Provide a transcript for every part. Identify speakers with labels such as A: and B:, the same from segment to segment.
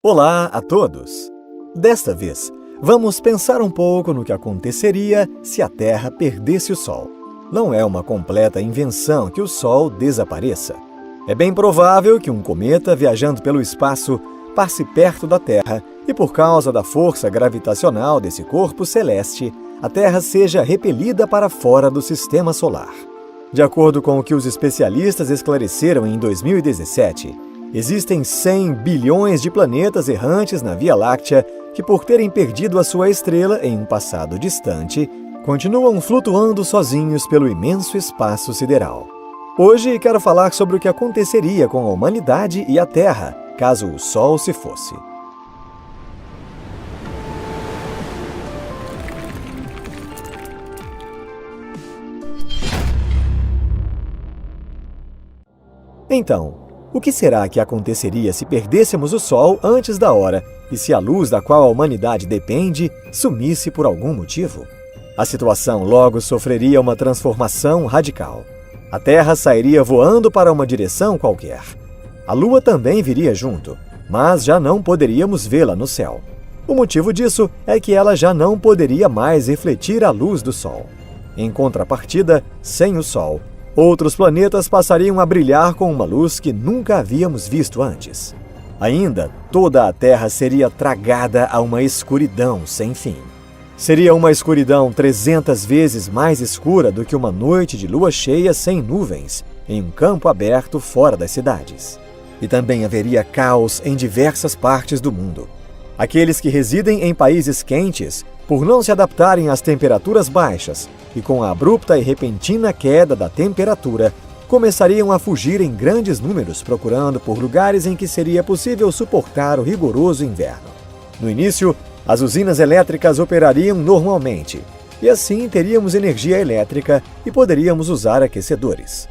A: Olá a todos! Desta vez, vamos pensar um pouco no que aconteceria se a Terra perdesse o Sol. Não é uma completa invenção que o Sol desapareça. É bem provável que um cometa viajando pelo espaço passe perto da Terra e, por causa da força gravitacional desse corpo celeste, a Terra seja repelida para fora do Sistema Solar. De acordo com o que os especialistas esclareceram em 2017, existem 100 bilhões de planetas errantes na Via Láctea que, por terem perdido a sua estrela em um passado distante, continuam flutuando sozinhos pelo imenso espaço sideral. Hoje quero falar sobre o que aconteceria com a humanidade e a Terra, caso o Sol se fosse. Então, o que será que aconteceria se perdêssemos o Sol antes da hora e se a luz da qual a humanidade depende sumisse por algum motivo? A situação logo sofreria uma transformação radical. A Terra sairia voando para uma direção qualquer. A Lua também viria junto, mas já não poderíamos vê-la no céu. O motivo disso é que ela já não poderia mais refletir a luz do Sol. Em contrapartida, sem o Sol, outros planetas passariam a brilhar com uma luz que nunca havíamos visto antes. Ainda, toda a Terra seria tragada a uma escuridão sem fim. Seria uma escuridão 300 vezes mais escura do que uma noite de lua cheia sem nuvens, em um campo aberto fora das cidades. E também haveria caos em diversas partes do mundo. Aqueles que residem em países quentes, por não se adaptarem às temperaturas baixas e com a abrupta e repentina queda da temperatura, começariam a fugir em grandes números procurando por lugares em que seria possível suportar o rigoroso inverno. No início, as usinas elétricas operariam normalmente, e assim teríamos energia elétrica e poderíamos usar aquecedores.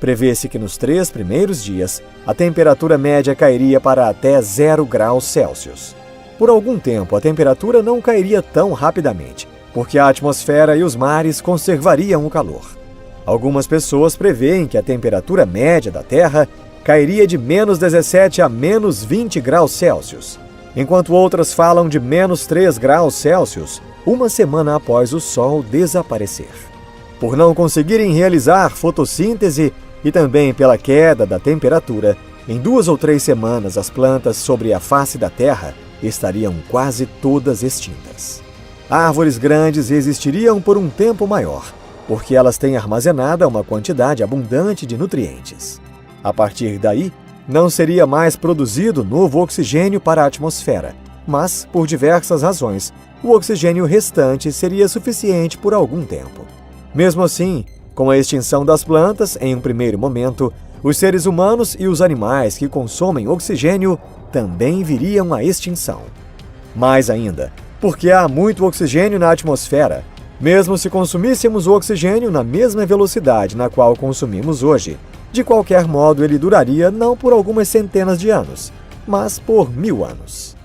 A: Prevê-se que nos 3 primeiros dias, a temperatura média cairia para até 0 graus Celsius. Por algum tempo, a temperatura não cairia tão rapidamente, porque a atmosfera e os mares conservariam o calor. Algumas pessoas preveem que a temperatura média da Terra cairia de menos 17 a menos 20 graus Celsius, enquanto outras falam de menos 3 graus Celsius, uma semana após o Sol desaparecer. Por não conseguirem realizar fotossíntese e também pela queda da temperatura, em 2 ou 3 semanas as plantas sobre a face da Terra estariam quase todas extintas. Árvores grandes existiriam por um tempo maior, porque elas têm armazenada uma quantidade abundante de nutrientes. A partir daí, não seria mais produzido novo oxigênio para a atmosfera, mas, por diversas razões, o oxigênio restante seria suficiente por algum tempo. Mesmo assim, com a extinção das plantas, em um primeiro momento, os seres humanos e os animais que consomem oxigênio também viriam à extinção. Mais ainda, porque há muito oxigênio na atmosfera, mesmo se consumíssemos o oxigênio na mesma velocidade na qual consumimos hoje, de qualquer modo ele duraria não por algumas centenas de anos, mas por 1000 anos.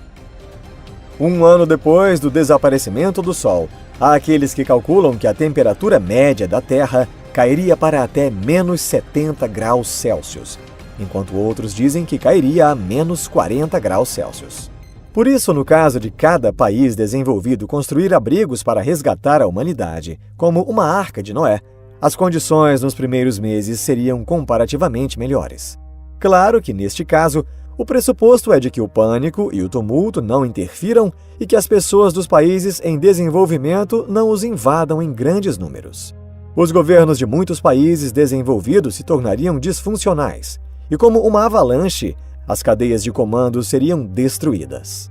A: 1 ano depois do desaparecimento do Sol, há aqueles que calculam que a temperatura média da Terra cairia para até menos 70 graus Celsius, enquanto outros dizem que cairia a menos 40 graus Celsius. Por isso, no caso de cada país desenvolvido construir abrigos para resgatar a humanidade, como uma Arca de Noé, as condições nos primeiros meses seriam comparativamente melhores. Claro que, neste caso, o pressuposto é de que o pânico e o tumulto não interfiram e que as pessoas dos países em desenvolvimento não os invadam em grandes números. Os governos de muitos países desenvolvidos se tornariam disfuncionais, e como uma avalanche, as cadeias de comando seriam destruídas.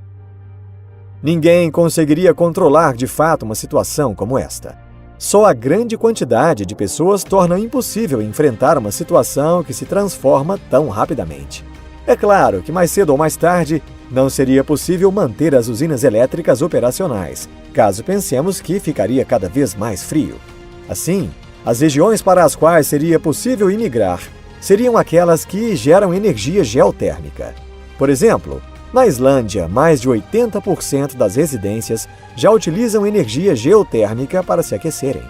A: Ninguém conseguiria controlar de fato uma situação como esta. Só a grande quantidade de pessoas torna impossível enfrentar uma situação que se transforma tão rapidamente. É claro que mais cedo ou mais tarde não seria possível manter as usinas elétricas operacionais, caso pensemos que ficaria cada vez mais frio. Assim, as regiões para as quais seria possível imigrar seriam aquelas que geram energia geotérmica. Por exemplo, na Islândia, mais de 80% das residências já utilizam energia geotérmica para se aquecerem.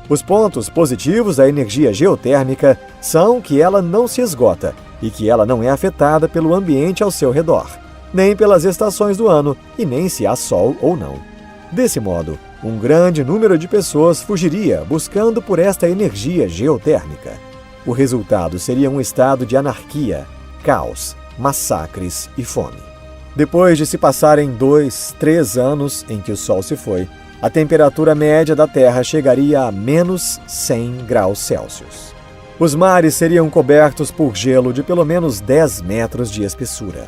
A: Os pontos positivos da energia geotérmica são que ela não se esgota e que ela não é afetada pelo ambiente ao seu redor, nem pelas estações do ano e nem se há sol ou não. Desse modo, um grande número de pessoas fugiria buscando por esta energia geotérmica. O resultado seria um estado de anarquia, caos, massacres e fome. Depois de se passarem 2, 3 anos em que o Sol se foi, a temperatura média da Terra chegaria a menos 100 graus Celsius. Os mares seriam cobertos por gelo de pelo menos 10 metros de espessura.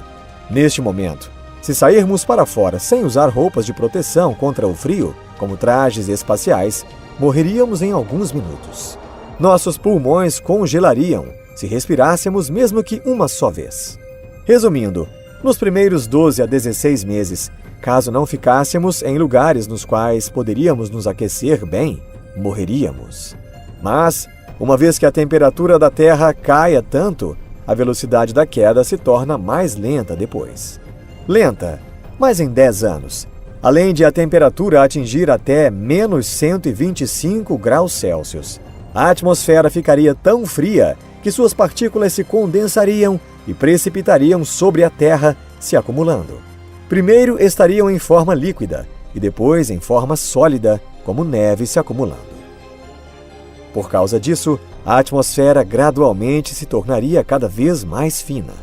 A: Neste momento, se sairmos para fora sem usar roupas de proteção contra o frio, como trajes espaciais, morreríamos em alguns minutos. Nossos pulmões congelariam se respirássemos mesmo que uma só vez. Resumindo, nos primeiros 12 a 16 meses, caso não ficássemos em lugares nos quais poderíamos nos aquecer bem, morreríamos. Mas, uma vez que a temperatura da Terra caia tanto, a velocidade da queda se torna mais lenta depois. Lenta, mas em 10 anos, além de a temperatura atingir até menos 125 graus Celsius, a atmosfera ficaria tão fria que suas partículas se condensariam e precipitariam sobre a Terra, se acumulando. Primeiro estariam em forma líquida e depois em forma sólida, como neve se acumulando. Por causa disso, a atmosfera gradualmente se tornaria cada vez mais fina.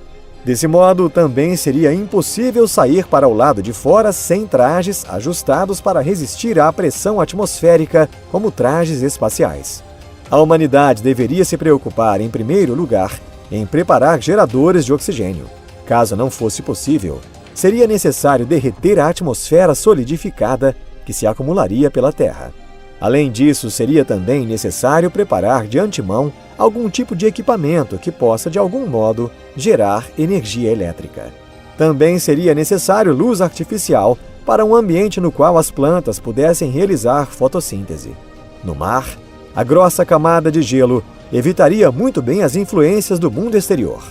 A: Desse modo, também seria impossível sair para o lado de fora sem trajes ajustados para resistir à pressão atmosférica, como trajes espaciais. A humanidade deveria se preocupar, em primeiro lugar, em preparar geradores de oxigênio. Caso não fosse possível, seria necessário derreter a atmosfera solidificada que se acumularia pela Terra. Além disso, seria também necessário preparar de antemão algum tipo de equipamento que possa, de algum modo, gerar energia elétrica. Também seria necessário luz artificial para um ambiente no qual as plantas pudessem realizar fotossíntese. No mar, a grossa camada de gelo evitaria muito bem as influências do mundo exterior.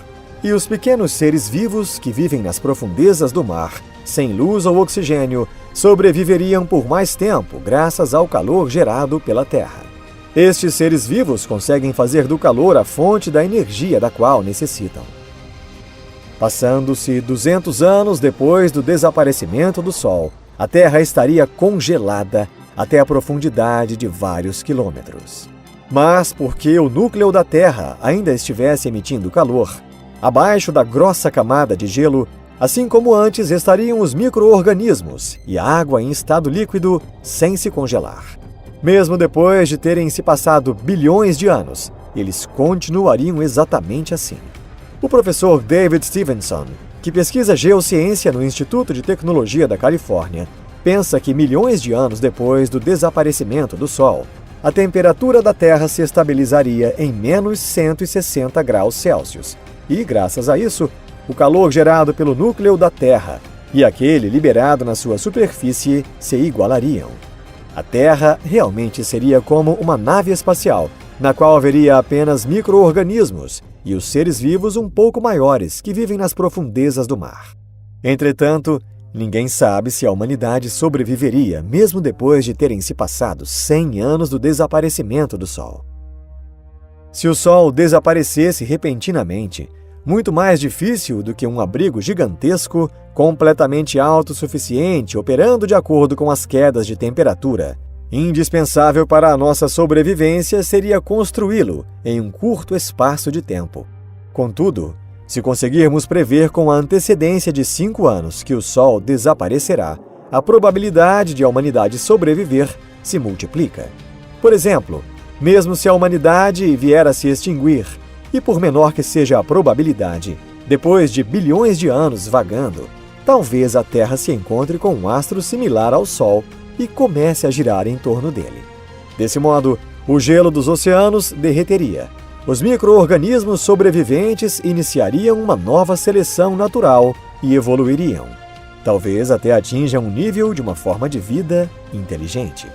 A: E os pequenos seres vivos que vivem nas profundezas do mar, sem luz ou oxigênio, sobreviveriam por mais tempo graças ao calor gerado pela Terra. Estes seres vivos conseguem fazer do calor a fonte da energia da qual necessitam. Passando-se 200 anos depois do desaparecimento do Sol, a Terra estaria congelada até a profundidade de vários quilômetros. Mas porque o núcleo da Terra ainda estivesse emitindo calor, abaixo da grossa camada de gelo, assim como antes estariam os micro-organismos e a água em estado líquido sem se congelar. Mesmo depois de terem se passado bilhões de anos, eles continuariam exatamente assim. O professor David Stevenson, que pesquisa geociência no Instituto de Tecnologia da Califórnia, pensa que milhões de anos depois do desaparecimento do Sol, a temperatura da Terra se estabilizaria em menos 160 graus Celsius e, graças a isso, o calor gerado pelo núcleo da Terra e aquele liberado na sua superfície se igualariam. A Terra realmente seria como uma nave espacial, na qual haveria apenas micro-organismos e os seres vivos um pouco maiores que vivem nas profundezas do mar. Entretanto, ninguém sabe se a humanidade sobreviveria mesmo depois de terem se passado 100 anos do desaparecimento do Sol. Se o Sol desaparecesse repentinamente, muito mais difícil do que um abrigo gigantesco, completamente autossuficiente, operando de acordo com as quedas de temperatura, indispensável para a nossa sobrevivência seria construí-lo em um curto espaço de tempo. Contudo, se conseguirmos prever com a antecedência de 5 anos que o Sol desaparecerá, a probabilidade de a humanidade sobreviver se multiplica. Por exemplo, mesmo se a humanidade vier a se extinguir, e por menor que seja a probabilidade, depois de bilhões de anos vagando, talvez a Terra se encontre com um astro similar ao Sol e comece a girar em torno dele. Desse modo, o gelo dos oceanos derreteria. Os micro-organismos sobreviventes iniciariam uma nova seleção natural e evoluiriam. Talvez até atinjam um nível de uma forma de vida inteligente.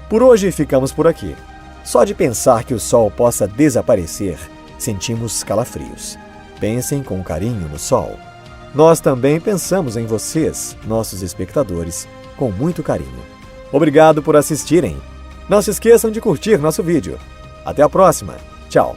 A: Por hoje ficamos por aqui. Só de pensar que o Sol possa desaparecer, sentimos calafrios. Pensem com carinho no Sol. Nós também pensamos em vocês, nossos espectadores, com muito carinho. Obrigado por assistirem. Não se esqueçam de curtir nosso vídeo. Até a próxima. Tchau.